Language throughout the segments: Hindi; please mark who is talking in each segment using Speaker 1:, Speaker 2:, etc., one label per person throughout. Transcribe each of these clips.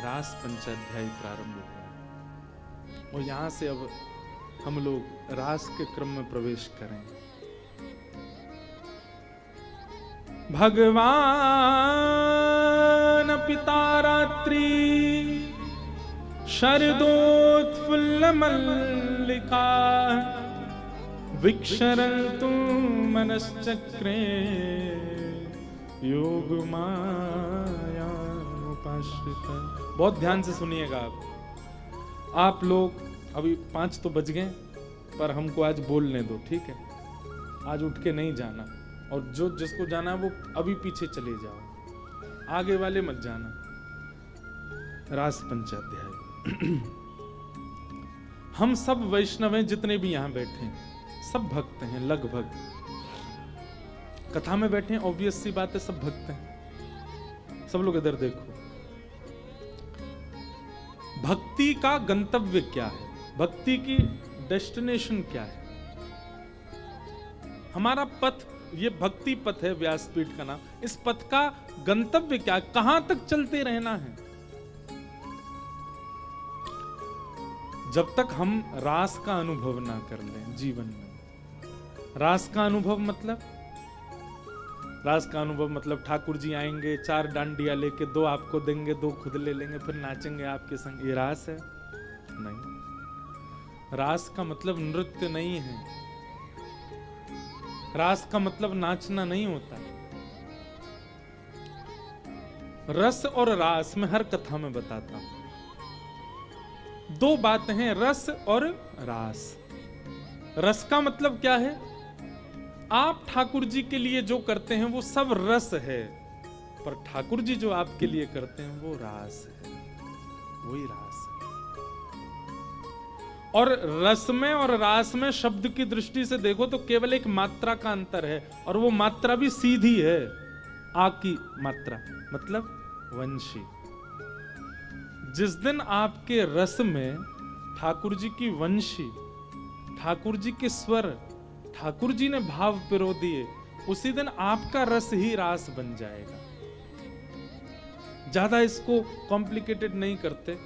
Speaker 1: रास पंचाध्यायी प्रारंभ हुआ और यहां से अब हम लोग रास के क्रम में प्रवेश करें। भगवान पिता रात्रि शरदोत्फुल्ल मल्लिका विक्षरन्तु मनश्चक्रे योग माया उपाश्रिता। बहुत ध्यान से सुनिएगा आप लोग। अभी 5 तो बज गए, पर हमको आज बोलने दो, ठीक है? आज उठ के नहीं जाना, और जो जिसको जाना है वो अभी पीछे चले जाओ, आगे वाले मत जाना। रास पंचाध्याय। हम सब वैष्णव हैं, जितने भी यहां बैठे हैं सब भक्त हैं, लगभग। कथा में बैठे हैं, ऑब्वियस सी बात है, सब भक्त हैं। सब लोग इधर देखो। भक्ति का गंतव्य क्या है? भक्ति की डेस्टिनेशन क्या है? हमारा पथ, ये भक्ति पथ है, व्यासपीठ का नाम। इस पथ का गंतव्य क्या है? कहां तक चलते रहना है? जब तक हम रास का अनुभव ना कर लें जीवन में। रास का अनुभव मतलब, रास का अनुभव मतलब ठाकुर जी आएंगे, 4 डांडिया लेके, 2 आपको देंगे, 2 खुद ले लेंगे, फिर नाचेंगे आपके संग। ये रास है? नहीं। रास का मतलब नृत्य नहीं है। रास का मतलब नाचना नहीं होता। रस और रास में हर कथा में बताता हूं, 2 बातें हैं, रस और रास। रस का मतलब क्या है? आप ठाकुर जी के लिए जो करते हैं वो सब रस है, पर ठाकुर जी जो आपके लिए करते हैं वो रास है, वही रास है। और रस में और रास में शब्द की दृष्टि से देखो तो केवल एक मात्रा का अंतर है, और वो मात्रा भी सीधी है, आ की मात्रा, मतलब वंशी। जिस दिन आपके रस में ठाकुर जी की वंशी, ठाकुर जी के स्वर, ठाकुर जी ने भाव पिरो दिए, उसी दिन आपका रस ही रास बन जाएगा। ज्यादा इसको कॉम्प्लिकेटेड नहीं करते।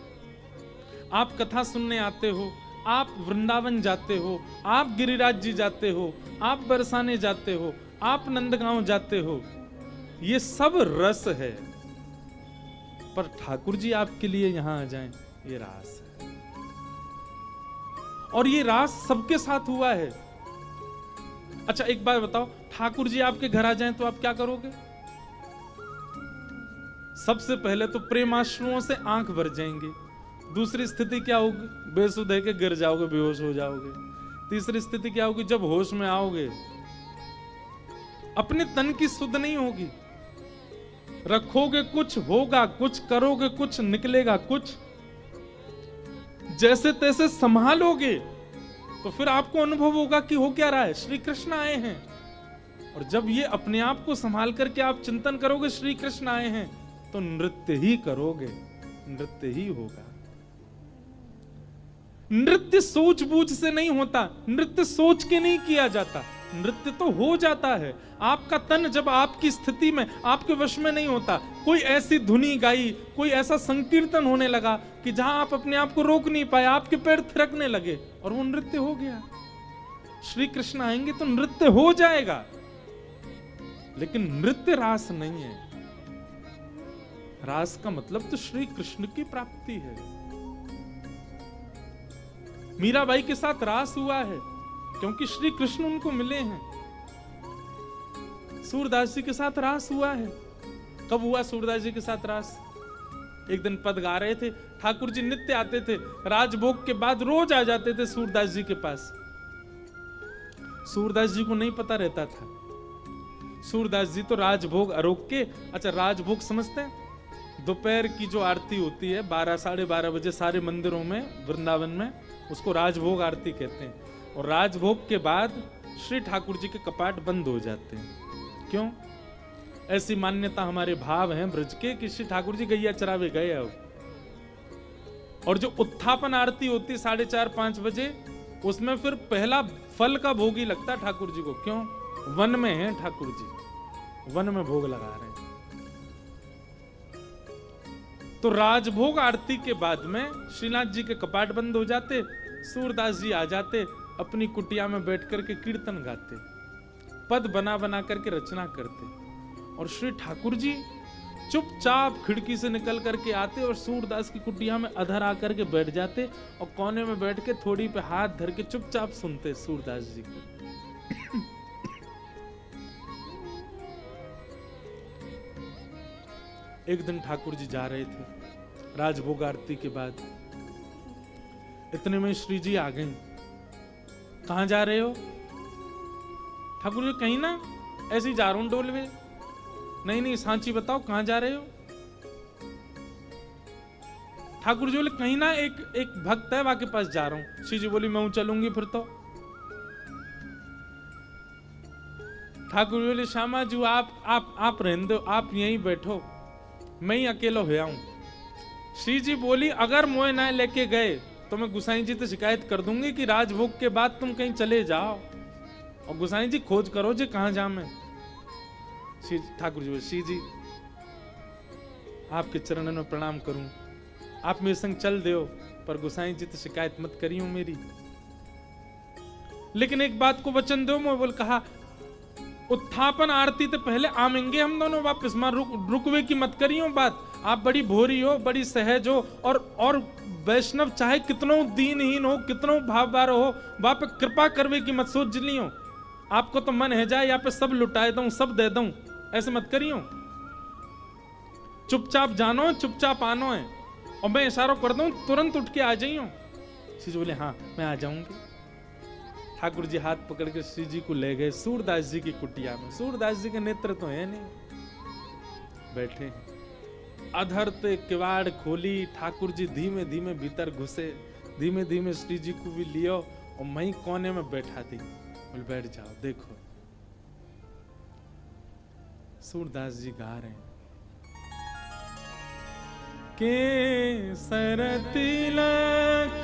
Speaker 1: आप कथा सुनने आते हो, आप वृंदावन जाते हो, आप गिरिराज जी जाते हो, आप बरसाने जाते हो, आप नंदगांव जाते हो, ये सब रस है, पर ठाकुर जी आपके लिए यहां आ जाएं, ये रास है। और ये रास सबके साथ हुआ है। अच्छा एक बात बताओ, ठाकुर जी आपके घर आ जाएं तो आप क्या करोगे? सबसे पहले तो प्रेमाश्रुओं से आंख भर जाएंगे। दूसरी स्थिति क्या होगी? बेसुध है के गिर जाओगे, बेहोश हो जाओगे। तीसरी स्थिति क्या होगी? जब होश में आओगे अपने तन की सुध नहीं होगी। रखोगे कुछ, होगा कुछ, करोगे कुछ, निकलेगा कुछ। जैसे तैसे संभालोगे तो फिर आपको अनुभव होगा कि हो क्या रहा है, श्री कृष्ण आए हैं। और जब ये अपने आप को संभाल करके आप चिंतन करोगे श्री कृष्ण आए हैं, तो नृत्य ही करोगे, नृत्य ही होगा। नृत्य सूझबूझ से नहीं होता, नृत्य सोच के नहीं किया जाता, नृत्य तो हो जाता है। आपका तन जब आपकी स्थिति में, आपके वश में नहीं होता, कोई ऐसी धुनी गाई, कोई ऐसा संकीर्तन होने लगा कि जहां आप अपने आप को रोक नहीं पाए, आपके पैर थिरकने लगे, और वो नृत्य हो गया। श्री कृष्ण आएंगे तो नृत्य हो जाएगा, लेकिन नृत्य रास नहीं है। रास का मतलब तो श्री कृष्ण की प्राप्ति है। मीराबाई के साथ रास हुआ है क्योंकि श्री कृष्ण उनको मिले हैं। सूरदास जी के साथ रास हुआ है। कब हुआ सूरदास जी के साथ रास? एक दिन पद गा रहे थे, ठाकुर जी नित्य आते थे, राजभोग के बाद रोज आ जाते थे सूरदास जी के पास। सूरदास जी को नहीं पता रहता था। सूरदास जी तो राजभोग अरोग के, अच्छा राजभोग समझते हैं? दोपहर की जो आरती होती है 12 साढ़े 12 बजे सारे मंदिरों में, वृंदावन में, उसको राजभोग आरती कहते हैं। और राजभोग के बाद श्री ठाकुर जी के कपाट बंद हो जाते हैं। क्यों? ऐसी मान्यता, हमारे भाव हैं ब्रज के कि श्री ठाकुर जी गैया चरावे गए अब। और जो उत्थापन आरती होती 4:30-5 बजे, उसमें फिर पहला फल का भोग ही लगता ठाकुर जी को। क्यों? वन में हैं ठाकुर जी, वन में भोग लगा रहे हैं। तो राजभोग आरती के बाद में श्रीनाथ जी के कपाट बंद हो जाते, सूरदास जी आ जाते, अपनी कुटिया में बैठ करके कीर्तन गाते, पद बना बना करके रचना करते, और श्री ठाकुर जी चुपचाप खिड़की से निकल करके आते और सूरदास की कुटिया में अधर आकर के बैठ जाते और कोने में बैठ के थोड़ी पे हाथ धर के चुपचाप सुनते सूरदास जी को। एक दिन ठाकुर जी जा रहे थे राजभोग आरती के बाद, इतने में श्री जी आ गए। कहां जा रहे हो? ठाकुर जी कहीं ना, ऐसे ही जा रहा हूं डोलवे। नहीं नहीं सांची बताओ कहां जा रहे हो? ठाकुर जी बोले कहीं ना, एक भक्त है वहां के पास जा रहा हूं। श्री जी बोली मैं चलूंगी फिर तो। ठाकुर जी बोले श्यामा जी आप रहने दो, आप यहीं बैठो, मैं ही अकेला हो आऊं। श्री जी बोली अगर मोए ना लेके गए तो मैं गुसाई जी से शिकायत कर दूंगी कि राजभोग के बाद तुम कहीं चले जाओ, और गुसाई जी खोज करो जी कहां जा मैं। ठाकुर जी बोले श्री जी आपके चरणों में प्रणाम करूं, आप मेरे संग चल दो, पर गुसाई जी तो शिकायत मत करियो मेरी, लेकिन एक बात को वचन दो। मैं बोल कहा उत्थापन आरती तो पहले आमेंगे हम दोनों वापस, मां रुकवे की मत करियो बात। आप बड़ी भोरी हो, बड़ी सहज हो, और वैष्णव चाहे कितनो दीनहीन हो, कितनो भावबार हो, वहां पे कृपा करवे की मत सोच लियो। आपको तो मन है जाए यहाँ पे सब लुटाए दूं, सब दे दूं, ऐसे मत करियो। चुपचाप जानो, चुपचाप आनो है, और मैं इशारा कर दूं तुरंत उठ के आ जाइयो। श्री जी बोले हाँ मैं आ जाऊंगी। ठाकुर जी हाथ पकड़ के श्री जी को ले गए सूरदास जी की कुटिया में। सूरदास जी के नेत्र तो है नहीं, बैठे अधर ते किवाड़ खोली। ठाकुर जी धीमे धीमे भीतर घुसे, धीमे धीमे श्री जी को भी लियो और मैं कोने में बैठा दी। बोले बैठ जाओ। देखो सूरदास जी गा रहे हैं के सर तिलक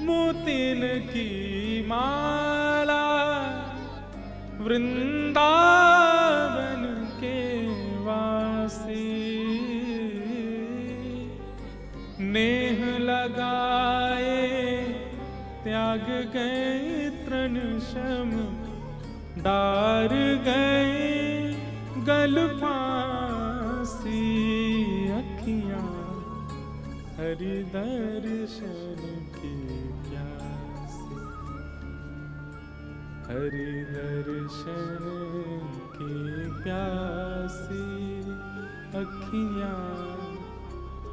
Speaker 1: मोतिन की माला, वृंदावन के वासी, नेह लगाए त्याग गए तृण शम, डार गए गल फांसी, अखियां हरि दर्शन की प्यासी, हरि दर्शन की प्यासी, अखियां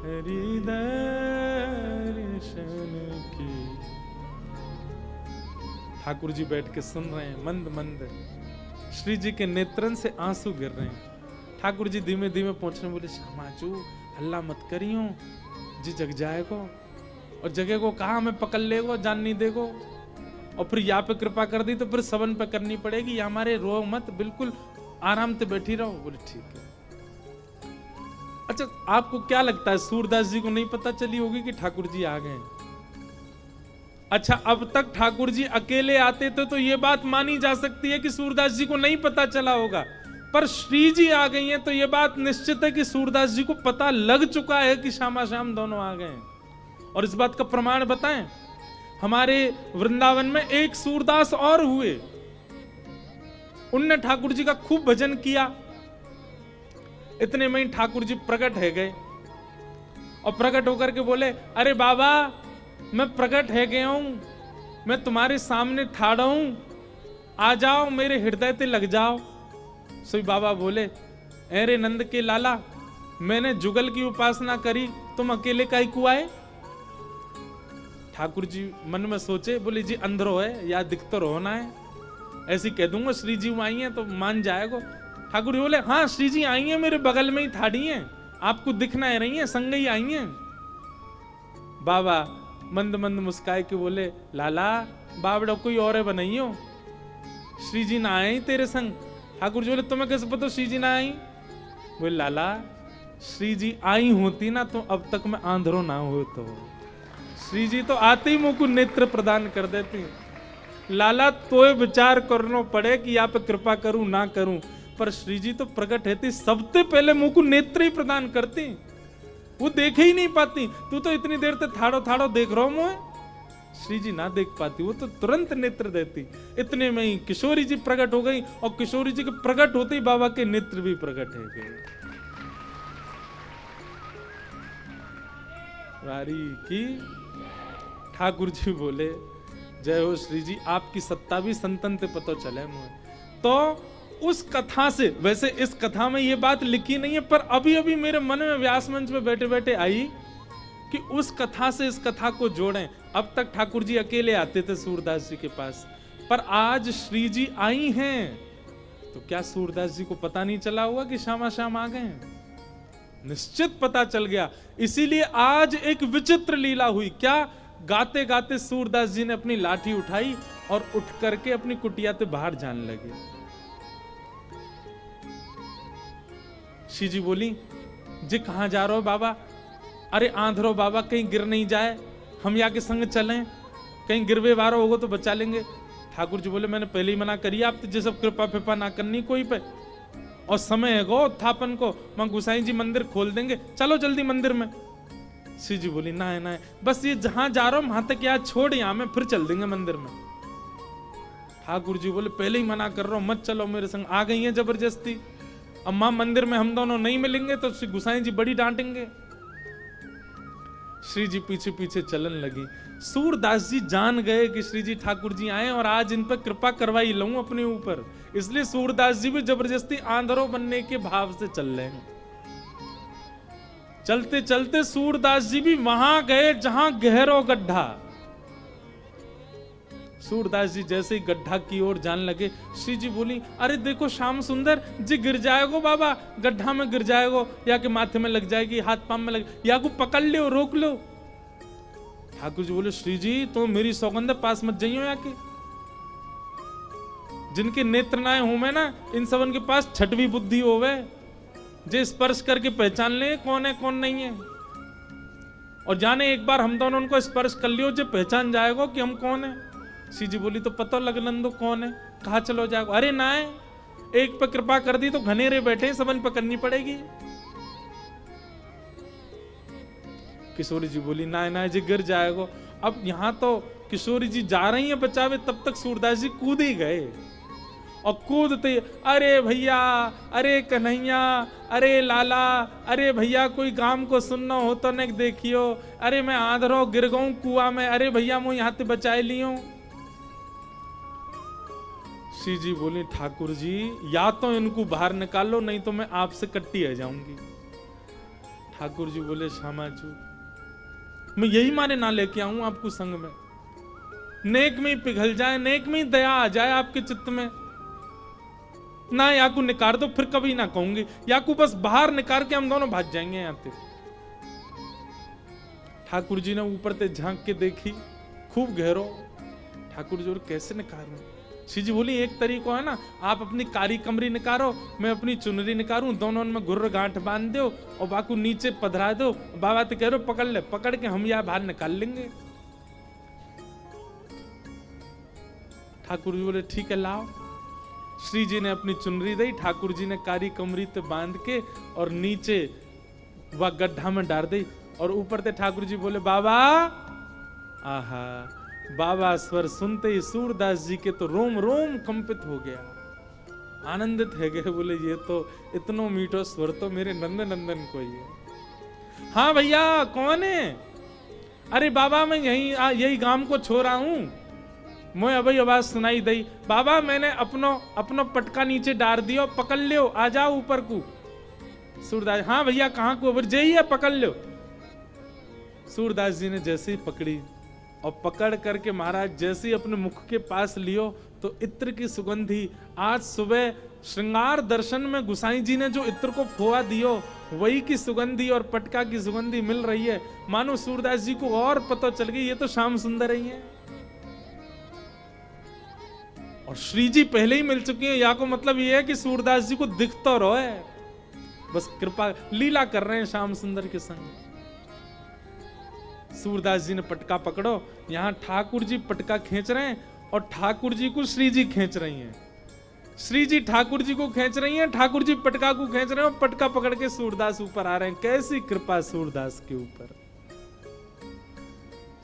Speaker 1: हरि दर्शन की। ठाकुर जी बैठ के सुन रहे हैं, मंद मंद श्री जी के नेत्रन से आंसू गिर रहे हैं। ठाकुर जी धीमे धीमे पहुंचने बोले श्यामाचू हल्ला मत करियो जी, जग जाएगो, और जगह को कहा हमें पकड़ लेगो, जान नहीं देगो, और फिर यहाँ पे कृपा कर दी तो फिर सबन पे करनी पड़ेगी, या हमारे रो मत, बिल्कुल आराम से बैठी रहो। बोले ठीक है। अच्छा आपको क्या लगता है सूरदास जी को नहीं पता चली होगी कि ठाकुर जी आ गए? अच्छा अब तक ठाकुर जी अकेले आते थे तो ये बात मानी जा सकती है कि सूरदास जी को नहीं पता चला होगा, पर श्री जी आ गई हैं तो ये बात निश्चित है कि सूरदास जी को पता लग चुका है कि श्यामा श्याम दोनों आ गए हैं। और इस बात का प्रमाण बताएं, हमारे वृंदावन में एक सूरदास और हुए, उनने ठाकुर जी का खूब भजन किया। इतने में ही ठाकुर जी प्रकट है गए, और प्रकट होकर के बोले अरे बाबा मैं प्रकट है गया हूं, मैं तुम्हारे सामने ठाड़ा हूं, आ जाओ मेरे हृदय ते लग जाओ। सो बाबा बोले अरे नंद के लाला, मैंने जुगल की उपासना करी, तुम अकेले काहे को आए? ठाकुर जी मन में सोचे, बोले जी अंधरो है या दिखतो रोना है, ऐसी कह दूंगा श्री जी आई हैं तो मान जाएगा। ठाकुर जी बोले हाँ श्री जी आई हैं, मेरे बगल में ही ठाड़ी हैं, आपको दिखना है रही हैं, संग ही आई हैं। बाबा मंद मंद मुस्काए के बोले लाला बाबड़ा कोई और बनाइयो, श्री जी ना आए तेरे संग। ठाकुर जी बोले तुम्हें कैसे पता श्री जी ना आई? बोले लाला श्री जी आई होती ना तो अब तक मैं आंधरो ना हो, तो श्री जी तो आते ही मुंह को नेत्र प्रदान कर देती। लाला तो विचार करना पड़े कि यहाँ पे कृपा करूं ना करूं, पर श्री जी तो प्रकट रहती, सबसे पहले मुंह को नेत्र ही प्रदान करती। वो देखे ही नहीं पाती। तू तो इतनी देर तक थाड़ो थाड़ो देख रहा हूं मैं। श्री जी ना देख पाती, वो तो तुरंत नेत्र देती। इतने में ही किशोरी जी प्रकट हो गई, और किशोरी जी के प्रकट होते ही बाबा के नेत्र भी प्रकट हो गए। वारी की ठाकुर जी बोले, जय हो श्री जी, आपकी सत्ता भी संतन ते पतो चले मुझे। तो उस कथा से, वैसे इस कथा में ये बात लिखी नहीं है, पर अभी अभी मेरे मन में व्यास मंच में बैठे बैठे आई कि उस कथा से इस कथा को जोड़ें। अब तक ठाकुर जी अकेले आते थे सूरदास जी के पास, पर आज श्री जी आई हैं, तो क्या सूरदास जी को पता नहीं चला हुआ कि श्यामा श्याम आ गए हैं? निश्चित पता चल गया। इसीलिए आज एक विचित्र लीला हुई। क्या? गाते गाते सूरदास जी ने अपनी लाठी उठाई और उठ करके अपनी कुटिया से बाहर जाने लगे। श्री जी बोली, जी कहां जा रहे हो बाबा? अरे आंधरो बाबा, कहीं गिर नहीं जाए, हम यहाँ के संग चलें, कहीं गिरवे वारो होगा तो बचा लेंगे। ठाकुर जी बोले, मैंने पहले ही मना करी आप तो सब कृपा फिपा ना करनी कोई पे, और समय है गो उत्थापन को, मैं गुसाई जी मंदिर खोल देंगे, चलो जल्दी मंदिर में। श्री जी बोली, ना है ना है, बस ये जहां जा रहा हूं वहां तक यहाँ छोड़, यहाँ में फिर चल देंगे मंदिर में। ठाकुर जी बोले, पहले ही मना कर रहा हूं, मत चलो मेरे संग। आ गई है जबरदस्ती, अब मां मंदिर में हम दोनों नहीं मिलेंगे तो श्री गुसाई जी बड़ी डांटेंगे। श्री जी पीछे पीछे चलन लगी। सूरदास जी जान गए कि श्री जी ठाकुर जी आए और आज इन पर कृपा करवाई लूं अपने ऊपर, इसलिए सूरदास जी भी जबरदस्ती आंधरों बनने के भाव से चल रहे हैं। चलते चलते सूरदास जी भी वहां गए जहां गहरो गड्ढा। सूरदास जी जैसे ही गड्ढा की ओर जाने लगे, श्री जी बोली, अरे देखो श्याम सुंदर जी गिर जाएगो बाबा, गड्ढा में गिर जाएगो, या के माथे में लग जाएगी, हाथ पांव में लग, या को पकड़ लो, रोक लो। ठाकुर जी बोले, श्री जी तो मेरी सौगंध पास मत जाइयो, या के जिनके नेत्र नाए हो में ना, इन सबन के पास छठवीं बुद्धि होवे, जे स्पर्श करके पहचान ले कौन है कौन नहीं है। और जाने एक बार हम दोनों उनको स्पर्श कर लियो, जो पहचान जाएगो कि हम कौन है। श्री जी बोली, तो पता लगन दो कौन है, कहा चलो जाएगो। अरे ना है, एक पे कृपा कर दी तो घनेरे बैठे, सबन पे करनी पड़ेगी। किशोरी जी बोली, ना ना जी गिर जाएगो। अब यहां तो किशोरी जी जा रही है बचावे, तब तक सूरदास जी कूद ही गए, और कूदते, अरे भैया, अरे कन्हैया, अरे लाला, अरे भैया कोई काम को सुनना हो तो न देखियो, अरे मैं आंधरो गिर गऊं कुआं में, अरे भैया मुझे यहाँ से बचाए लियो। श्री जी बोली, ठाकुर जी या तो इनको बाहर निकालो, नहीं तो मैं आपसे कट्टी आ जाऊंगी। ठाकुर जी बोले, श्यामा जी मैं यही मारे ना लेके आऊं आपको संग में, नेक में ही पिघल जाए, नेक में ही दया आ जाए आपके चित्त में ना, याकू निकाल दो, फिर कभी ना कहूंगी, याकू बस बाहर निकाल के हम दोनों भाग जाएंगे यहाँ से। ठाकुर जी ने ऊपर से झांक के देखी, खूब गहरो। ठाकुर जी कैसे निकालूं? श्री जी बोली, एक तरीका है ना, आप अपनी कारी कमरी निकालो, मैं अपनी चुनरी निकालूं, दोनों में गुर्र गांठ बांध दो और बाकू नीचे पधरा दो, बाबा तो कह रहे पकड़ ले, पकड़ के हम यहाँ बाहर निकाल लेंगे। ठाकुर जी बोले, ठीक है लाओ। श्री जी ने अपनी चुनरी दी, ठाकुर जी ने कारी कमरी ते बांध के और नीचे वह गड्ढा में डाल दी, और ऊपर से ठाकुर जी बोले, बाबा। आहा, बाबा स्वर सुनते ही सूरदास जी के तो रोम रोम कंपित हो गया, आनंदित है गए, बोले ये तो इतनो मीठो स्वर तो मेरे नंदन नंदन को ही है। हाँ भैया कौन है? अरे बाबा मैं यही गांव को छोड़ा हूं, मुझे अभी आवाज सुनाई दी, बाबा मैंने अपनो पटका नीचे डाल दियो, पकड़ लियो, आ जाओ ऊपर को। सूरदास, हाँ भैया कहाँ को? जाइए पकड़ लो। सूरदास जी ने जैसे ही पकड़ी और पकड़ करके महाराज जैसे ही अपने मुख के पास लियो, तो इत्र की सुगंधी, आज सुबह श्रृंगार दर्शन में गुसाई जी ने जो इत्र को फोआ दियो, वही की सुगंधी और पटका की सुगंधी मिल रही है। मानो सूरदास जी को और पता चल गई, ये तो श्याम सुंदर ही है, और श्री जी पहले ही मिल चुकी है। या को मतलब ये है कि सूरदास जी को दिख तो रहो है, बस कृपा लीला कर रहे हैं श्याम सुंदर के संग। सूरदास जी ने पटका पकड़ो, यहां ठाकुर जी पटका खींच रहे हैं और ठाकुर जी को श्री जी खींच रही हैं। श्री जी ठाकुर जी को खींच रही हैं, ठाकुर जी पटका को खींच रहे हैं, पटका पकड़ के सूरदास ऊपर आ रहे हैं। कैसी कृपा सूरदास के ऊपर।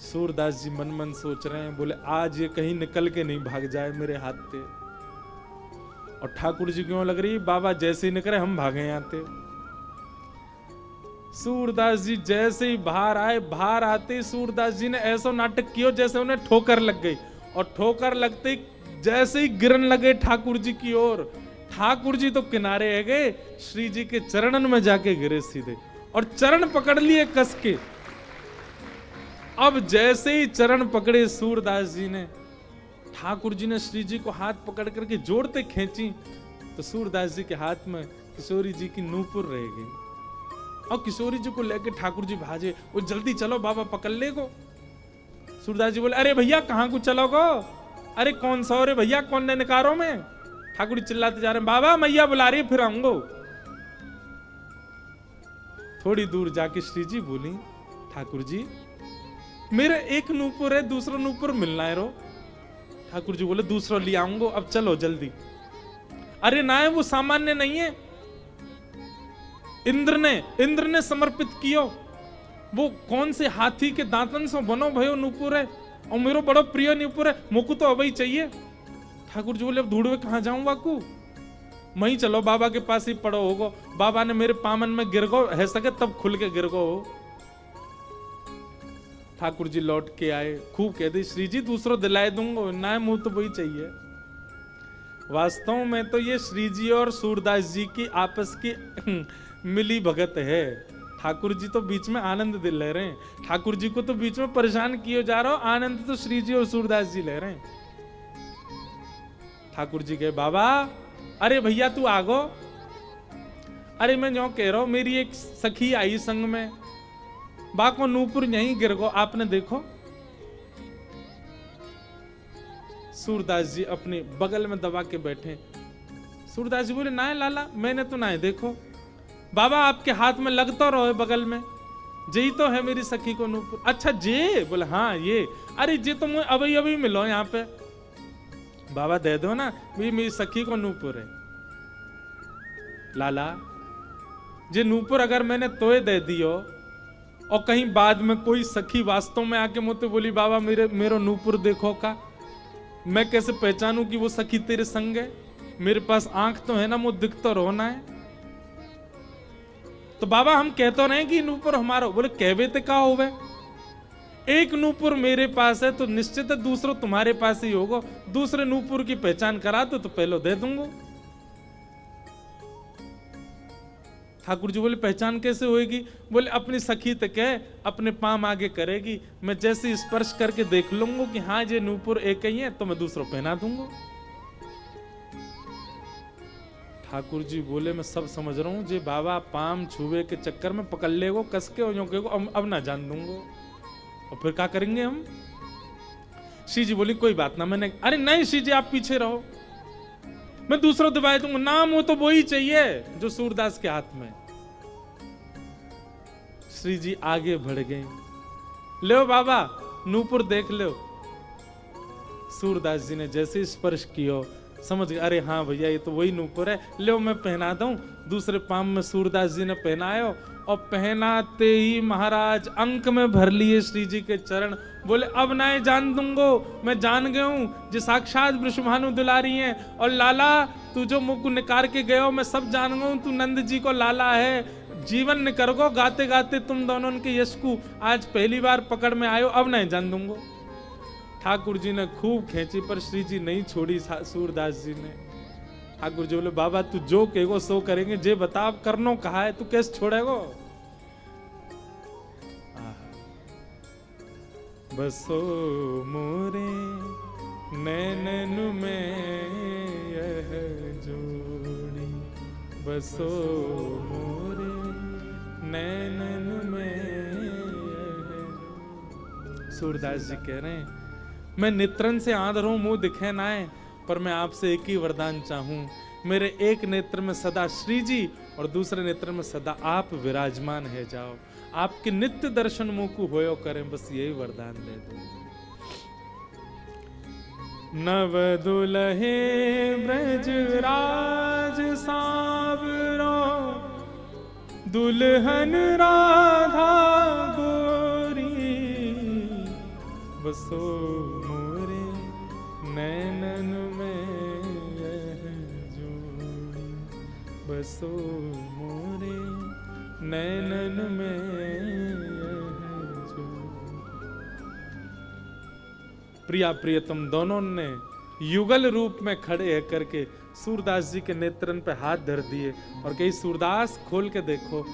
Speaker 1: सूरदास जी मन मन सोच रहे हैं, बोले आज ये कहीं निकल के नहीं भाग जाए मेरे हाथ से। और ठाकुर जी क्यों लग रही, बाबा जैसे ही निकले हम भागे आते। सूरदास जी जैसे ही बाहर आए, बाहर आते सूरदास जी ने ऐसा नाटक किया जैसे उन्हें ठोकर लग गई। और ठोकर लगते ही जैसे ही गिरन लगे ठाकुर जी की ओर, ठाकुर जी तो किनारे है गए, श्री जी के चरणन में जाके गिरे सीधे और चरण पकड़ लिए कस के। अब जैसे ही चरण पकड़े सूरदास जी ने, ठाकुर जी ने श्री जी को हाथ पकड़ करके जोड़ते खींची तो सूरदास जी के हाथ में किशोरी जी की नूपुर रह गई। और किशोरी जी को लेके ठाकुर जी भाजे, वो जल्दी चलो बाबा पकड़ ले को। सूरदास जी बोले अरे भैया कहां को चलोगो, अरे कौन सा रे भैया, कौन ने निकारो में। ठाकुर जी चिल्लाते जा रहे हैं, बाबा मैया बुला रही फिर आऊंगो। थोड़ी दूर जाके श्री जी बोली, ठाकुर जी मेरे एक नूपुर है, दूसरा नूपुर मिलना है रो। ठाकुर जी बोले दूसरा ले आऊंगो, अब चलो जल्दी। अरे ना है वो सामान्य नहीं है, इंद्र ने समर्पित कियो, वो कौन से हाथी के दांतन से बनो भयो नूपुर है और मेरो बड़ो प्रिय नूपुर है, मुकु तो अभी चाहिए। ठाकुर जी बोले अब ढूंढवे कहां जाऊं बाकू, वहीं चलो बाबा के पास ही पड़ो होगो। बाबा ने मेरे पामन में गिर गो है सके तब खुल के गिर गो हो। ठाकुर जी लौट के आए, खूब कह दी श्री जी दूसरों दिलाए दूंगा, ना मुंह तो वही चाहिए। वास्तव में तो ये श्री जी और सूरदास जी की आपस की मिली भगत है। ठाकुर जी तो बीच में आनंद दिल ले रहे हैं, ठाकुर जी को तो बीच में परेशान किए जा रहा हो, आनंद तो श्री जी और सूरदास जी ले रहे हैं। ठाकुर जी कहे बाबा अरे भैया तू आगो, अरे मैं जो कह रहा हूं मेरी एक सखी आई संग में, बाको नूपुर यहीं गिर गो, आपने देखो। सूरदास जी अपने बगल में दबा के बैठे। सूरदास जी बोले ना है लाला मैंने तो ना है देखो। बाबा आपके हाथ में लगता रहो बगल में, जी तो है मेरी सखी को नूपुर। अच्छा जे, बोले हाँ ये, अरे जे तो मुझे अभी अभी मिलो यहाँ पे। बाबा दे दो ना, मेरी सखी को नूपुर है। लाला जे नूपुर अगर मैंने तोय दे दियो और कहीं बाद में कोई सखी वास्तव में आके मुझे बोली बाबा मेरो नूपुर देखो का, मैं कैसे पहचानूं कि वो सखी तेरे संग है? मेरे पास आंख तो है ना, मुझे दिख तो रोना है। तो बाबा हम कहते रहे कि नूपुर हमारा, बोले कहवे ते का होवे, एक नूपुर मेरे पास है तो निश्चित है दूसरा तुम्हारे पास ही होगा। दूसरे नूपुर की पहचान करा दो तो पहले दे दूंगा। ठाकुर जी बोले पहचान कैसे होएगी? बोले अपनी सखी तक है, अपने पाम आगे करेगी, मैं जैसे स्पर्श करके देख लूंगा कि हाँ ये नूपुर एक ही है तो मैं दूसरों पहना दूंगा। ठाकुर जी बोले मैं सब समझ रहा हूं, जे बाबा पाम छुए के चक्कर में पकड़ लेगो कस के अब ना जान दूंगा, और फिर क्या करेंगे हम? श्री जी बोली कोई बात ना, मैंने अरे नहीं श्री जी आप पीछे रहो, मैं दूसरों दबाए दूंगा, नाम हो तो वो ही चाहिए जो सूरदास के हाथ में। श्री जी आगे बढ़ गए, लो बाबा नूपुर देख लो। सूरदास जी ने जैसे स्पर्श किया समझ गए, अरे हाँ भैया ये तो वही नूपुर है, लो मैं पहना दूं। दूसरे पाम में सूरदास जी ने पहनायो और पहनाते ही महाराज अंक में भर लिए श्री जी के चरण। बोले अब ना जान दूंगो, मैं जान गया हूं जो साक्षात वृषभानु दुलारी हैं, और लाला तू जो मुख को निकार के गयो मैं सब जान गया हूं, तू नंद जी को लाला है। जीवन निकर गो गाते गाते तुम दोनों के यश को आज पहली बार पकड़ में आयो, अब नहीं जान दूंगो। ठाकुर जी ने खूब खींची पर श्री जी नहीं छोड़ी सूरदास जी ने। ठाकुर जी बोले बाबा तू जो कहेगो सो करेंगे, जे बता करनो कहा है, तू कैसे छोड़ेगो? बसो मोरे नैनन में यह जोड़ी, बसो मोरे नैनन में यह। सूरदास जी कह रहे हैं मैं नेत्रन से आंध रहूं, मुंह दिखे ना है, पर मैं आपसे एक ही वरदान चाहूं, मेरे एक नेत्र में सदा श्री जी और दूसरे नेत्र में सदा आप विराजमान है जाओ, आपके नित्य दर्शन मुंह को होयो करें, बस यही वरदान दे दो। नव दुलहे ब्रज राज सांवरो, दुल्हन राधा गोरी, बसो मोरे नैनन में यह जोड़ी, बसो मोरे नैनन में यह जोड़ी। प्रिया प्रियतम दोनों ने युगल रूप में खड़े है करके सूरदास जी के नेत्रन पे हाथ धर दिए और कही सूरदास खोल के देखो।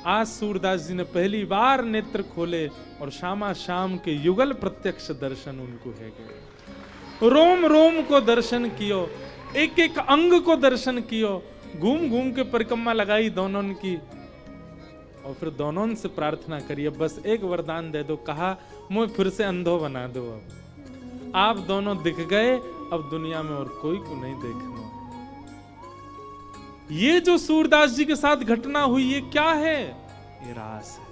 Speaker 1: आज सूरदास जी ने पहली बार नेत्र खोले और श्यामा श्याम के युगल प्रत्यक्ष दर्शन उनको है गए। रोम रोम को दर्शन कियो, एक एक अंग को दर्शन कियो, घूम घूम के परिक्रमा लगाई दोनों की और फिर दोनों से प्रार्थना करिए बस एक वरदान दे दो। कहा मुझे फिर से अंधो बना दो, अब आप दोनों दिख गए, अब दुनिया में और कोई को नहीं देखना। ये जो सूरदास जी के साथ घटना हुई ये क्या है? ये रास है।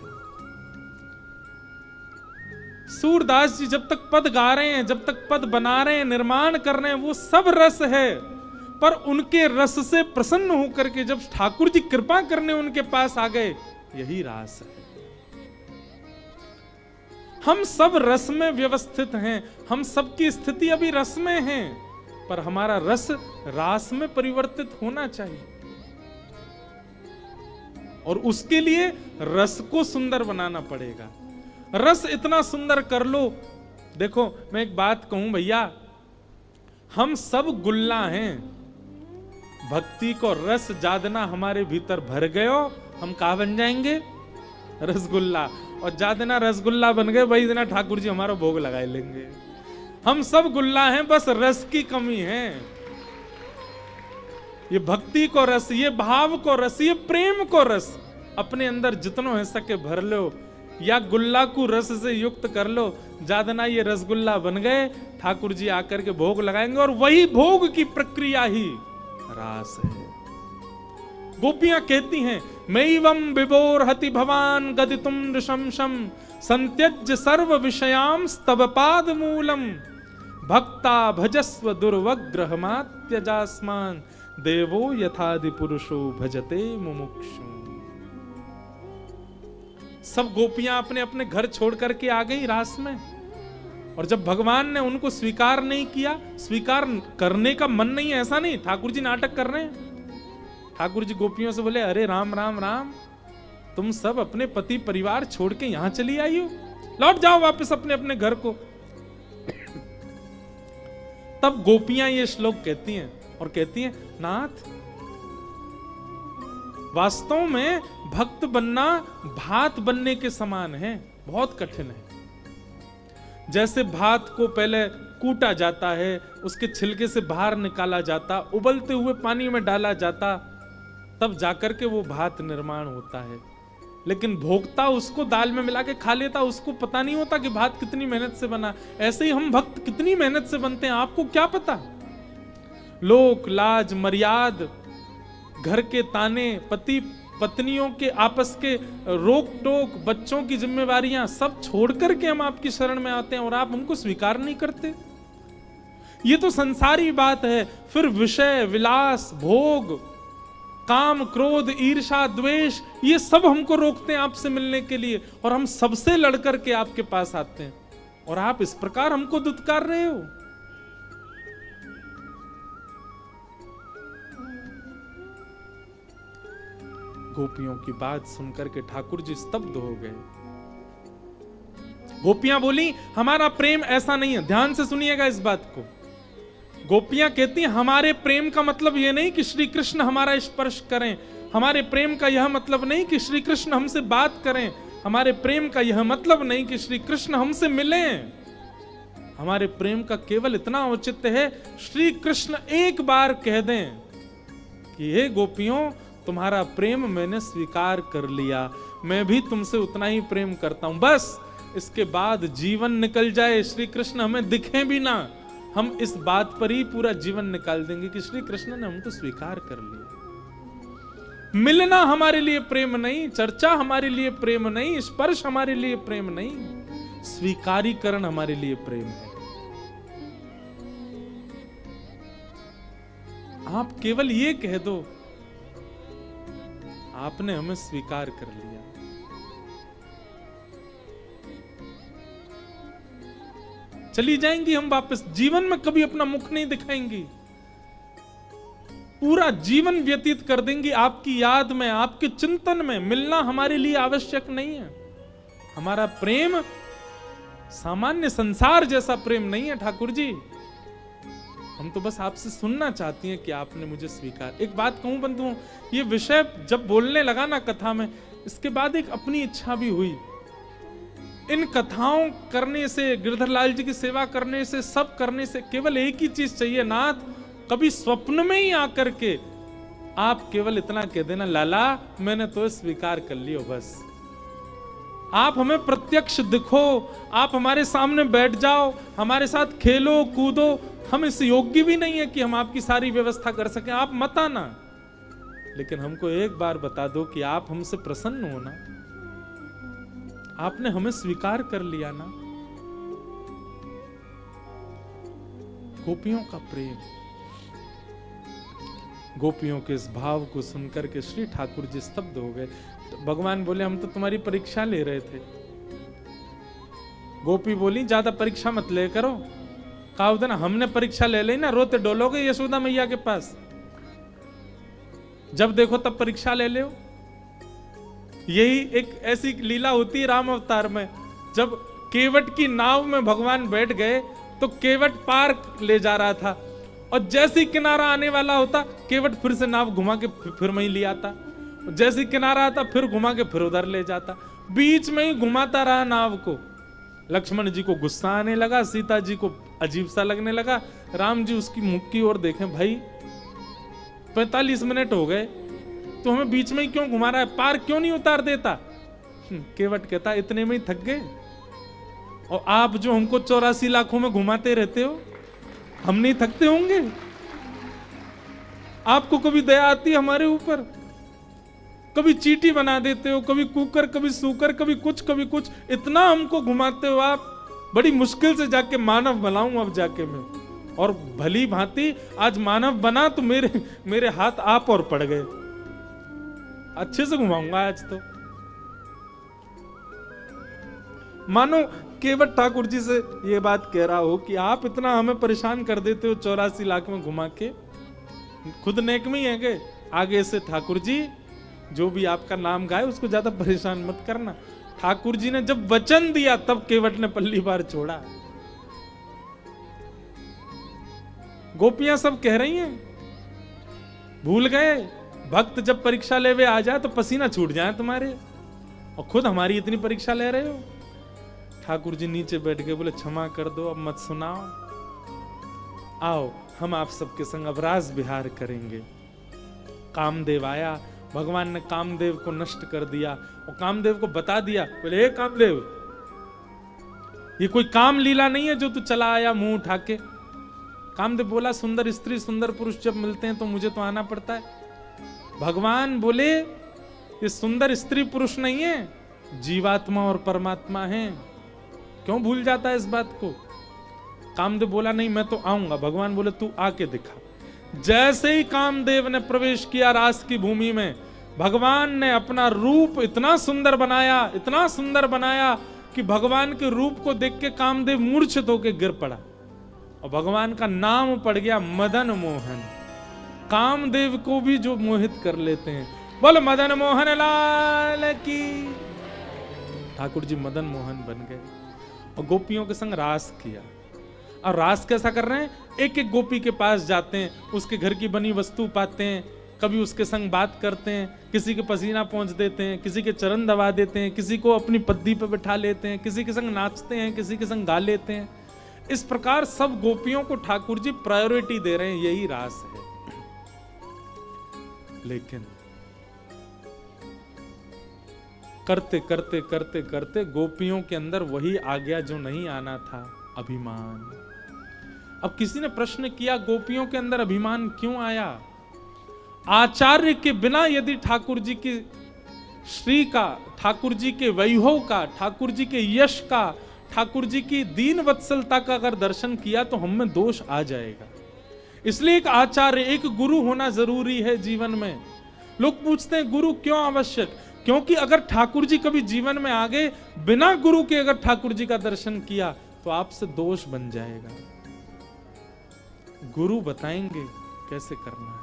Speaker 1: सूरदास जी जब तक पद गा रहे हैं, जब तक पद बना रहे हैं, निर्माण कर रहे हैं, वो सब रस है। पर उनके रस से प्रसन्न होकर के जब ठाकुर जी कृपा करने उनके पास आ गए, यही रास है। हम सब रस में व्यवस्थित हैं, हम सबकी स्थिति अभी रस में है, पर हमारा रस रास में परिवर्तित होना चाहिए और उसके लिए रस को सुंदर बनाना पड़ेगा। रस इतना सुंदर कर लो। देखो मैं एक बात कहूं भैया, हम सब गुल्ला हैं, भक्ति को रस जादना हमारे भीतर भर गयो, हम कहा बन जाएंगे? रसगुल्ला। और जादना रसगुल्ला बन गए, वही दिन ठाकुर जी हमारा भोग लगाए लेंगे। हम सब गुल्ला हैं, बस रस की कमी है। ये भक्ति को रस, ये भाव को रस, ये प्रेम को रस अपने अंदर जितनो है सके भर लो, या गुल्ला को रस से युक्त कर लो। जादना ये रसगुल्ला बन गए, ठाकुर जी आकर के भोग लगाएंगे और वही भोग की प्रक्रिया ही रास है। गोपियां कहती हैं मैवं विभोर हति भवान गदितुम नृशंसम संत्यज्य सर्व विषयां स्तव पाद मूलम भक्ता भजस्व दुर्वग्रहमात्यजास्मान देवो यथादि पुरुषो भजते मुमुक्षु। सब गोपियां अपने अपने घर छोड़ करके आ गई रास में, और जब भगवान ने उनको स्वीकार नहीं किया, स्वीकार करने का मन नहीं है ऐसा नहीं, ठाकुर जी नाटक कर रहे हैं। ठाकुर जी गोपियों से बोले अरे राम राम राम, तुम सब अपने पति परिवार छोड़ के यहां चली आई हो, लौट जाओ वापस अपने अपने घर को। तब गोपियां ये श्लोक कहती हैं और कहती हैं नाथ, वास्तव में भक्त बनना भात बनने के समान है, बहुत कठिन है। जैसे भात को पहले कूटा जाता है, उसके छिलके से बाहर निकाला जाता, उबलते हुए पानी में डाला जाता, तब जाकर के वो भात निर्माण होता है। लेकिन भोक्ता उसको दाल में मिला के खा लेता, उसको पता नहीं होता कि भात कितनी मेहनत से बना। ऐसे ही हम भक्त कितनी मेहनत से बनते हैं, आपको क्या पता। लोक लाज मर्याद, घर के ताने, पति पत्नियों के आपस के रोक टोक, बच्चों की जिम्मेवारियां सब छोड़ करके हम आपकी शरण में आते हैं और आप हमको स्वीकार नहीं करते। ये तो संसारी बात है। फिर विषय विलास भोग काम क्रोध ईर्षा द्वेष, ये सब हमको रोकते हैं आपसे मिलने के लिए, और हम सबसे लड़कर के आपके पास आते हैं और आप इस प्रकार हमको दुत्कार रहे हो। गोपियों की बात सुनकर के ठाकुर जी स्तब्ध हो गए। गोपियां बोली हमारा प्रेम ऐसा नहीं है। ध्यान से सुनिएगा इस बात को। गोपियां कहती हैं हमारे प्रेम का मतलब यह नहीं कि श्री कृष्ण हमारा स्पर्श करें, हमारे प्रेम का यह मतलब नहीं कि श्री कृष्ण हमसे बात करें, हमारे प्रेम का यह मतलब नहीं कि श्री कृष्ण हमसे मिलें। हमारे प्रेम का केवल इतना औचित्य है, श्री कृष्ण एक बार कह दें कि हे गोपियों, तुम्हारा प्रेम मैंने स्वीकार कर लिया, मैं भी तुमसे उतना ही प्रेम करता हूं। बस इसके बाद जीवन निकल जाए, श्री कृष्ण हमें दिखें भी ना, हम इस बात पर ही पूरा जीवन निकाल देंगे कि श्री कृष्ण ने हमको स्वीकार कर लिया। मिलना हमारे लिए प्रेम नहीं, चर्चा हमारे लिए प्रेम नहीं, स्पर्श हमारे लिए प्रेम नहीं, स्वीकारीकरण हमारे लिए प्रेम है। आप केवल ये कह दो, आपने हमें स्वीकार कर लिया। चली जाएंगी हम वापस, जीवन में कभी अपना मुख नहीं दिखाएंगी, पूरा जीवन व्यतीत कर देंगी आपकी याद में, आपके चिंतन में। मिलना हमारे लिए आवश्यक नहीं है। हमारा प्रेम सामान्य संसार जैसा प्रेम नहीं है ठाकुर जी। हम तो बस आपसे सुनना चाहती हैं कि आपने मुझे स्वीकार। एक बात कहूं बंधुओं, ये विषय जब बोलने लगा ना कथा में, इसके बाद एक अपनी इच्छा भी हुई। इन कथाओं करने से, गिरधरलाल जी की सेवा करने से, सब करने से केवल एक ही चीज चाहिए, नाथ कभी स्वप्न में ही आकर के आप केवल इतना कह देना, लाला मैंने तो स्वीकार कर लियो बस। आप हमें प्रत्यक्ष दिखो, आप हमारे सामने बैठ जाओ, हमारे साथ खेलो कूदो। हम इस योग्य भी नहीं है कि हम आपकी सारी व्यवस्था कर सकें, आप मत आना, लेकिन हमको एक बार बता दो कि आप हमसे प्रसन्न हो ना, आपने हमें स्वीकार कर लिया ना। गोपियों का प्रेम, गोपियों के इस भाव को सुनकर के श्री ठाकुर जी स्तब्ध हो गए। तो भगवान बोले, हम तो तुम्हारी परीक्षा ले रहे थे। गोपी बोली, ज्यादा परीक्षा मत ले करो। कहा होता ना, हमने परीक्षा ले ली ना, रोते डोलोगे यशोदा मैया के पास, जब देखो तब परीक्षा ले लो। यही एक ऐसी लीला होती है राम अवतार में, जब केवट की नाव में भगवान बैठ गए तो केवट पार ले जा रहा था, और जैसे ही किनारा आने वाला होता केवट फिर से नाव घुमा के फिर वहीं ले आता, जैसे ही किनारा आता फिर घुमा के फिर उधर ले जाता, बीच में ही घुमाता रहा नाव को। लक्ष्मण जी को गुस्सा आने लगा, सीता जी को अजीब सा लगने लगा। राम जी उसकी मुख की ओर देखें, भाई 45 मिनट हो गए तो हमें बीच में ही क्यों घुमा रहा है, पार क्यों नहीं उतार देता। केवट कहता, इतने में ही थक गए, और आप जो हमको 84 लाखों में घुमाते रहते हो, हम नहीं थकते होंगे? आपको कभी दया आती है हमारे ऊपर? कभी चींटी बना देते हो, कभी कुकर, कभी सूकर, कभी कुछ, इतना हमको घुमाते हो आप। बड़ी मुश्किल से जाके मानव बनाऊं अब जाके मैं, और भली भांति आज मानव बना तो मेरे हाथ आप और पड़ गए। अच्छे से घुमाऊंगा आज तो। मानो केवट ठाकुर जी से ये बात कह रहा हो कि आप इतना हमें परेशान कर देते हो 84 लाख में घुमा के, खुद नेक में ही है के आगे से ठाकुर जी जो भी आपका नाम गाए उसको ज्यादा परेशान मत करना। ठाकुर जी ने जब वचन दिया तब केवट ने पल्ली बार छोड़ा। गोपियां सब कह रही हैं, भूल गए भक्त जब परीक्षा लेवे आ जाए तो पसीना छूट जाए तुम्हारे, और खुद हमारी इतनी परीक्षा ले रहे हो। ठाकुर जी नीचे बैठ के बोले, क्षमा कर दो, अब मत सुनाओ, आओ हम आप सबके संग अब रास विहार करेंगे। कामदेव आया, भगवान ने कामदेव को नष्ट कर दिया और कामदेव को बता दिया, बोले हे कामदेव, ये कोई काम लीला नहीं है जो तू चला आया मुंह उठा के। कामदेव बोला, सुंदर स्त्री सुंदर पुरुष जब मिलते हैं तो मुझे तो आना पड़ता है। भगवान बोले, ये सुंदर स्त्री पुरुष नहीं है, जीवात्मा और परमात्मा है। क्यों भूल जाता है इस बात को? कामदेव बोला, नहीं मैं तो आऊंगा। भगवान बोले, तू आके दिखा। जैसे ही कामदेव ने प्रवेश किया रास की भूमि में, भगवान ने अपना रूप इतना सुंदर बनाया कि भगवान के रूप को देख के कामदेव मूर्छित होकर गिर पड़ा, और भगवान का नाम पड़ गया मदन मोहन। कामदेव को भी जो मोहित कर लेते हैं, बोलो मदन मोहन लाल की। ठाकुर जी मदन मोहन बन गए और गोपियों के संग रास किया। और रास कैसा कर रहे हैं? एक एक गोपी के पास जाते हैं, उसके घर की बनी वस्तु पाते हैं, कभी उसके संग बात करते हैं, किसी के पसीना पहुंच देते हैं, किसी के चरण दबा देते हैं, किसी को अपनी पद्दी पे बिठा लेते हैं, किसी के संग नाचते हैं, किसी के संग गा लेते हैं। इस प्रकार सब गोपियों को ठाकुर जी प्रायोरिटी दे रहे हैं, यही रास है। लेकिन करते करते करते करते गोपियों के अंदर वही आ गया जो नहीं आना था, अभिमान। अब किसी ने प्रश्न किया, गोपियों के अंदर अभिमान क्यों आया? आचार्य के बिना यदि ठाकुर जी की श्री का, ठाकुर जी के वैभव का, ठाकुर जी के यश का, ठाकुर जी की दीन वत्सलता का अगर दर्शन किया तो हम में दोष आ जाएगा। इसलिए एक आचार्य, एक गुरु होना जरूरी है जीवन में। लोग पूछते हैं गुरु क्यों आवश्यक? क्योंकि अगर ठाकुर जी कभी जीवन में आ गए, बिना गुरु के अगर ठाकुर जी का दर्शन किया तो आपसे दोष बन जाएगा। गुरु बताएंगे कैसे करना है।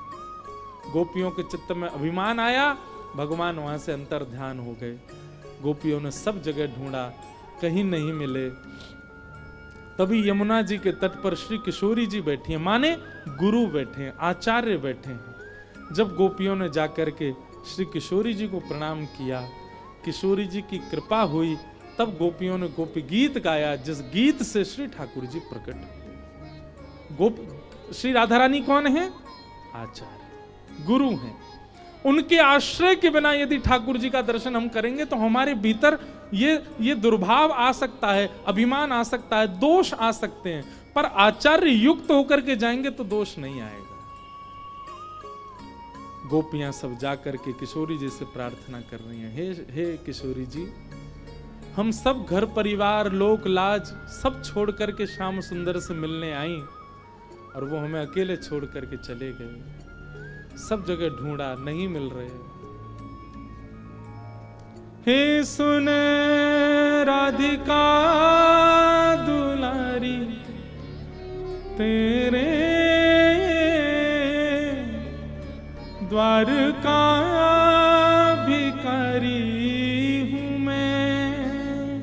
Speaker 1: गोपियों के चित्त में अभिमान आया, भगवान वहां से अंतर ध्यान हो गए। गोपियों ने सब जगह ढूंढा, कहीं नहीं मिले। तभी यमुना जी के तट पर श्री किशोरी जी बैठी हैं, माने गुरु बैठे हैं, आचार्य बैठे हैं। जब गोपियों ने जाकर के श्री किशोरी जी को प्रणाम किया, किशोरी जी की कृपा हुई, तब गोपियों ने गोपी गीत गाया, जिस गीत से श्री ठाकुर जी प्रकट हुए। श्री राधा रानी कौन है? आचार्य, गुरु हैं। उनके आश्रय के बिना यदि ठाकुर जी का दर्शन हम करेंगे तो हमारे भीतर ये दुर्भाव आ सकता है, अभिमान आ सकता है, दोष आ सकते हैं। पर आचार्य युक्त होकर के जाएंगे तो दोष नहीं आएगा। गोपियां सब जाकर के किशोरी जी से प्रार्थना कर रही हैं, हे किशोरी जी, हम सब घर परिवार लोक लाज सब छोड़ करके श्याम सुंदर से मिलने आई और वो हमें अकेले छोड़ करके चले गए। सब जगह ढूंढा, नहीं मिल रहे। हे सुन राधिका दुलारी, तेरे द्वारका भिखारी हूँ मैं,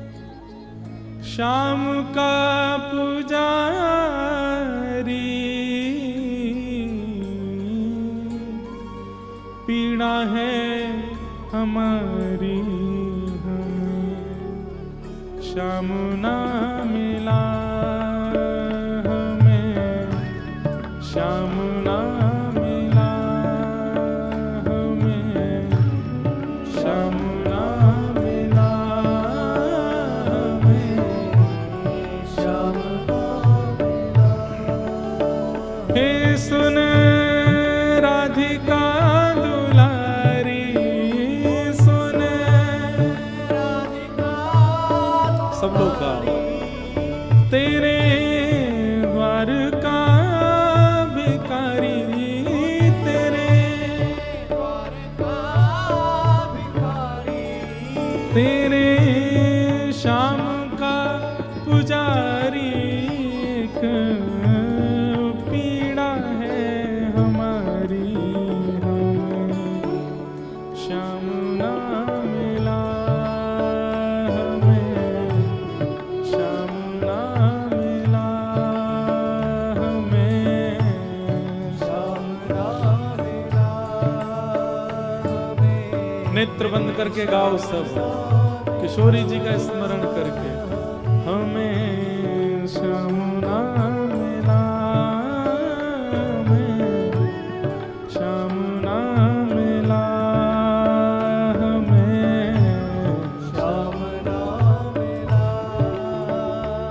Speaker 1: श्याम का पुजारी, पीड़ा है हमारी, हमें श्याम ना मिला, हमें श्याम ना मिला, हमें श्याम ना मिला, हमें श्याम ना मिला। हे सुन राधिका दुलारी, सुन राधिका, सब लोग गाओ, तेरे द्वार का भिखारी, तेरे द्वार का भिखारी, तेरे श्याम का पुजारी, एक पीड़ा है हमारी, हमें श्याम ना मिला, हमें श्याम ना मिला, हमें श्याम ना मिला, हमें। नेत्र बंद करके गाओ सब, किशोरी जी का स्मरण करके, हमें श्याम ना मिला, हमें श्याम ना मिला, हमें श्याम ना मिला,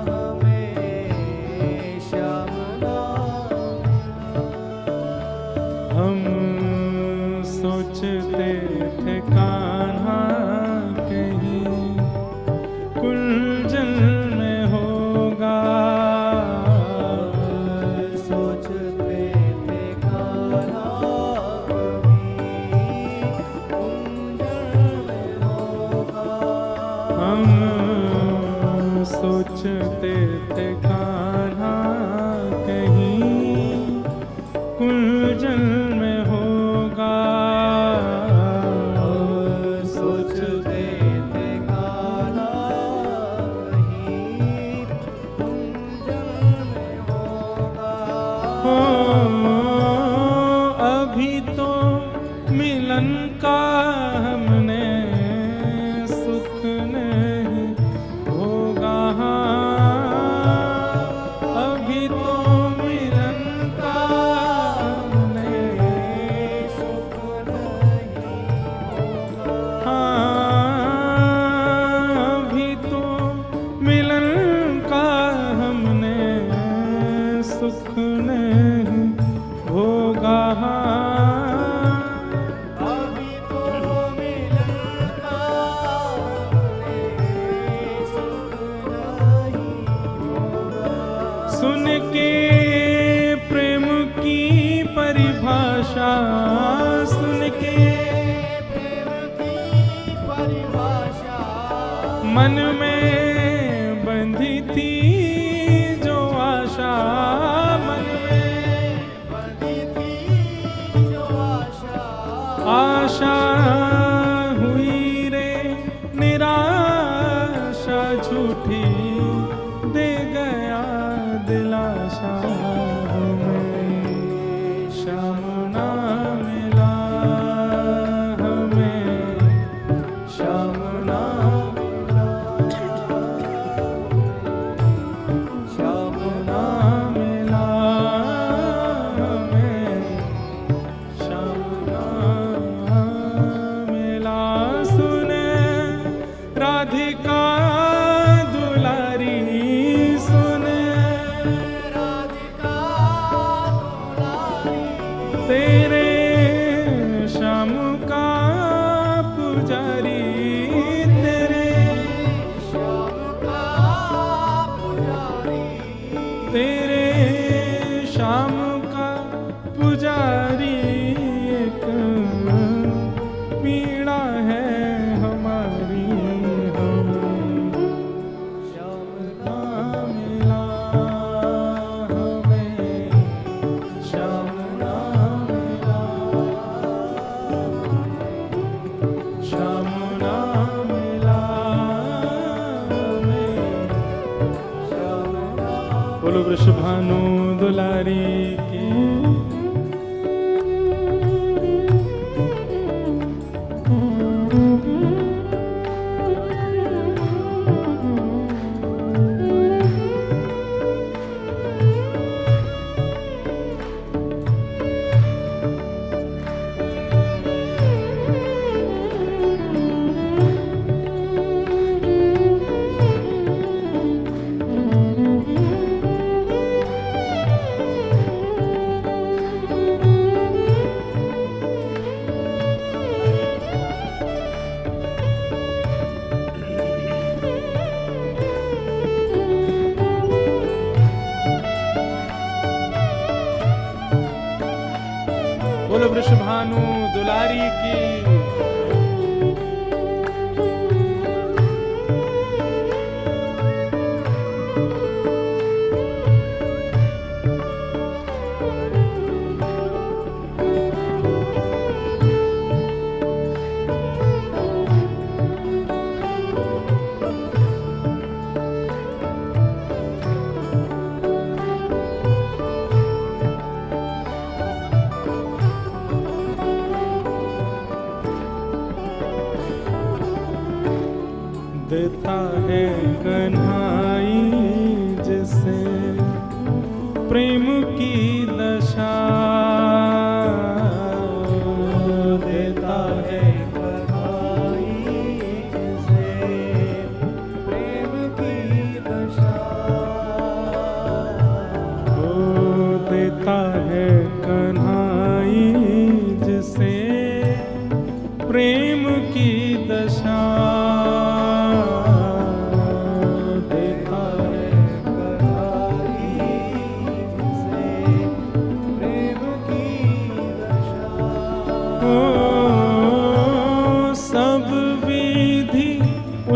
Speaker 1: हमें श्याम ना मिला। हम सोचते थे कान्हा कहीं कुंजल में होगा, सोचते थे कान्हा कहीं कुंजल में होगा, हम सोचते थे कान्हा कहीं कुंजल में होगा, सोचते थे कान्हा कहीं कुंजल में होगा। हो अभी तो मिलन का हमने सुख नहीं होगा, अभी तो मिलन का हमने सुख नहीं होगा, अभी तो मिलन का हमने सुख नहीं होगा, अभी तो मिलन का हमने सुख नहीं होगा। सुन के प्रेम की परिभाषा सुन के,
Speaker 2: प्रेम की परिभाषा
Speaker 1: मन में बंधी थी जो आशा, मन में
Speaker 2: बंधी थी जो आशा,
Speaker 1: आशा हुई रे निराशा झूठी, दे गया दिलासा हमें, श्याम ना मिला हमें, श्याम ना मिला, श्याम ना मिला हमें, श्याम ना मिला। सुने राधिका दुलारी, सुने
Speaker 2: राधिका दुलारी,
Speaker 1: तेरे श्याम का पुजारी, तेरे
Speaker 2: श्याम का पुजारी,
Speaker 1: तेरे श्याम का पुजारी, एक पीड़ा है हमारी, हम श्याम ना मिला हमें, श्याम ना मिला, श्याम ना मिला हमें, श्याम ना। बोलो वृषभानु दुलारी की। बोलो वृषभानु दुलारी की। देता है कन्हाई जिसे प्रेम की दशा, देता है
Speaker 2: कन्हाई जिसे प्रेम की दशा,
Speaker 1: ओ देता है कन्हाई जिसे प्रेम की दशा,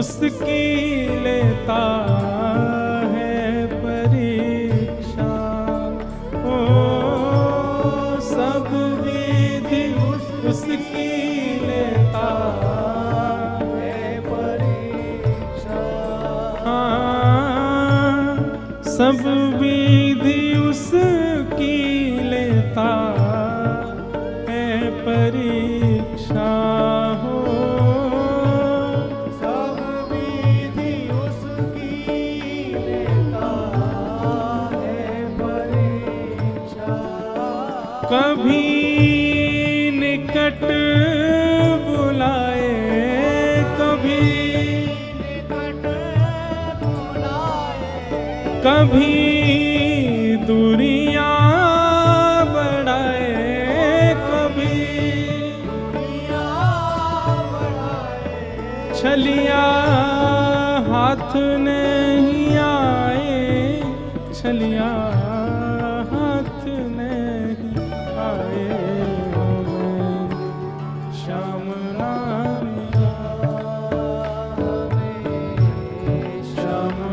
Speaker 1: उसकी लेता है परीक्षा, ओ सब विधि उसकी लेता है परीक्षा, हाँ सब विधि उसकी लेता है परीक्षा, कभी निकट बुलाए, कभी
Speaker 2: निकट बुलाए,
Speaker 1: कभी दूरियां बढ़ाए, कभी छलिया हाथ नहीं आए, छलिया हाथ नहीं आए,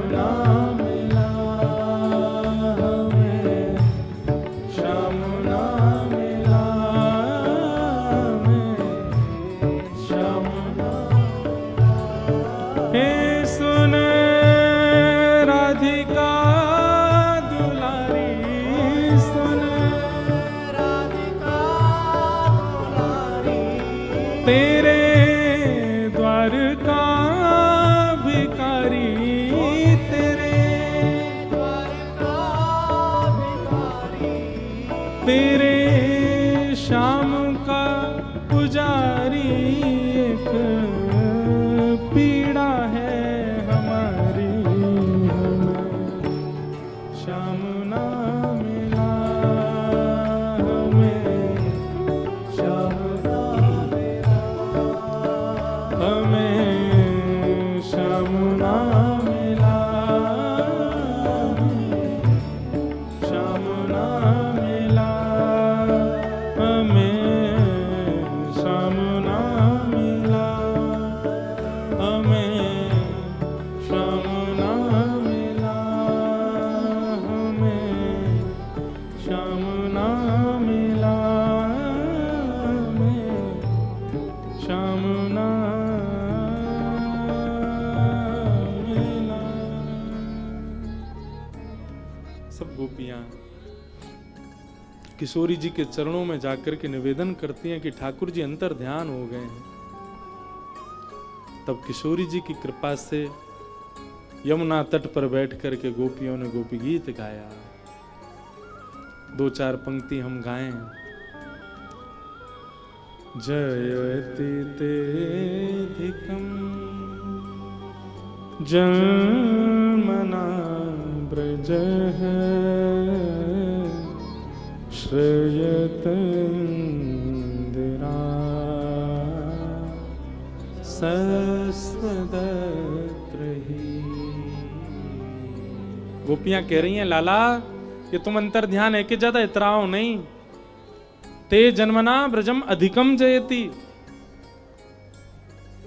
Speaker 1: ना मिला हमें, श्याम ना मिला हमें, श्याम ना। हे सुन राधिका दुलारी, सुन
Speaker 2: राधिका दुलारी,
Speaker 1: तेरे द्वार का भिखारी, तेरे
Speaker 2: द्वार का भिखारी,
Speaker 1: तेरे श्याम का पुजारी, एक पीड़ा है हमारी, हमें श्याम ना मिला हमें,
Speaker 2: श्याम ना मिला,
Speaker 1: हमें श्याम ना मिला, श्याम ना मिला, हमें श्याम ना मिला, हमें श्याम ना मिला, हमें श्याम ना मिला, हमें श्याम ना मिला। सब गोपियां किशोरी जी के चरणों में जाकर के निवेदन करती हैं कि ठाकुर जी अंतर ध्यान हो गए हैं। तब किशोरी जी की कृपा से यमुना तट पर बैठ करके गोपियों ने गोपी गीत गाया। दो चार पंक्ति हम गाएं। जयति तेधिकं जन्मना ब्रजः श्रयत इंदिरा सस्वदत्रहि। गोपियां कह रही हैं लाला कि तुम अंतर ध्यान है कि ज्यादा इतराओ नहीं। ते जन्मना ब्रजम अधिकम जयति,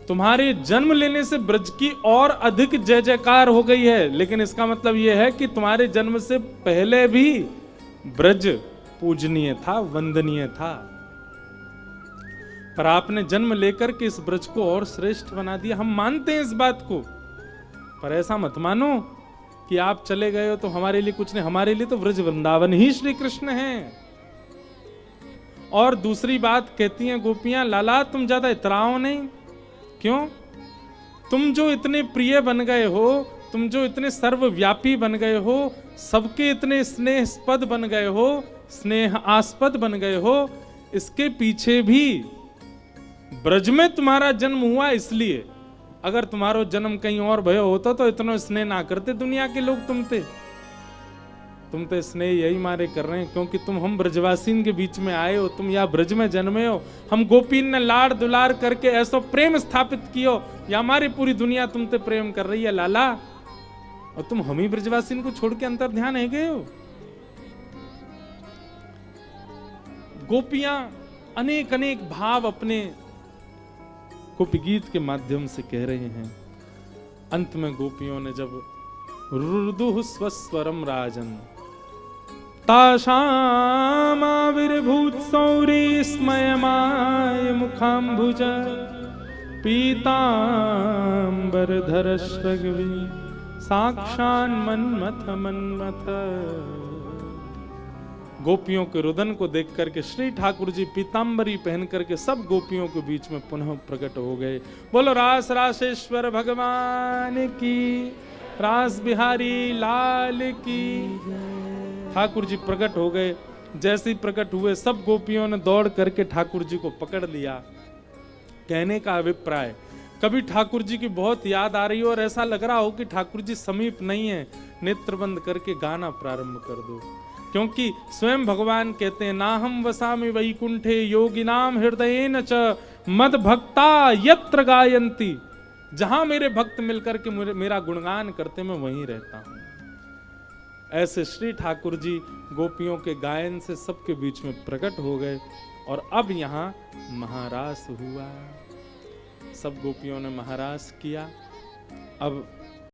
Speaker 1: तुम्हारे जन्म लेने से ब्रज की और अधिक जय जयकार हो गई है। लेकिन इसका मतलब यह है कि तुम्हारे जन्म से पहले भी ब्रज पूजनीय था, वंदनीय था, पर आपने जन्म लेकर के इस ब्रज को और श्रेष्ठ बना दिया। हम मानते हैं इस बात को, पर ऐसा मत मानो कि आप चले गए हो तो हमारे लिए कुछ नहीं। हमारे लिए तो ब्रज वृंदावन ही श्री कृष्ण हैं। और दूसरी बात कहती हैं गोपियां, लाला तुम ज्यादा इतराओ नहीं। क्यों? तुम जो इतने प्रिय बन गए हो, तुम जो इतने सर्वव्यापी बन गए हो, सबके इतने स्नेहस्पद बन गए हो, स्नेह आस्पद बन गए हो, इसके पीछे भी ब्रज में तुम्हारा जन्म हुआ इसलिए। अगर तुम्हारो जन्म कहीं और भयो होता तो इतना स्नेह ना करते दुनिया के लोग तुम तो स्नेह यही मारे कर रहे हैं क्योंकि तुम हम ब्रजवासीन के बीच में आए हो, तुम यहाँ ब्रज में जन्मे हो। हम गोपीन ने लाड़ दुलार करके ऐसा प्रेम स्थापित कियो, या हमारी पूरी दुनिया तुमसे प्रेम कर रही है लाला, और तुम हम ही ब्रजवासीन को छोड़ के अंतर ध्यान है गए हो। गोपियां अनेक अनेक भाव अपने गोपी गीत के माध्यम से कह रहे हैं। अंत में गोपियों ने जब रुदुः स्वस्वरम राजन ताशामाविर्भूत सौरी स्मयमाय मुखाम्बुज पीताम्बरधरश्रग्वी साक्षान् मन्मथ मन्मथ। गोपियों के रुदन को देख करके श्री ठाकुर जी पीताम्बरी पहन करके सब गोपियों के बीच में पुनः प्रकट हो गए। बोलो रास रासेश्वर भगवान की, रास बिहारी लाल की। ठाकुर जी प्रकट हो गए। जैसे ही प्रकट हुए सब गोपियों ने दौड़ करके ठाकुर जी को पकड़ लिया। कहने का अभिप्राय, कभी ठाकुर जी की बहुत याद आ रही हो और ऐसा लग रहा हो कि ठाकुर जी समीप नहीं है, नेत्र बंद करके गाना प्रारंभ कर दो। क्योंकि स्वयं भगवान कहते हैं, ना हम वसामि वैकुंठे योगिनाम हृदयेन च मद भक्ता यत्र गायन्ति। जहां मेरे भक्त मिलकर के मेरा गुणगान करते मैं वहीं रहता हूं। ऐसे श्री ठाकुर जी गोपियों के गायन से सबके बीच में प्रकट हो गए। और अब यहाँ महारास हुआ, सब गोपियों ने महारास किया। अब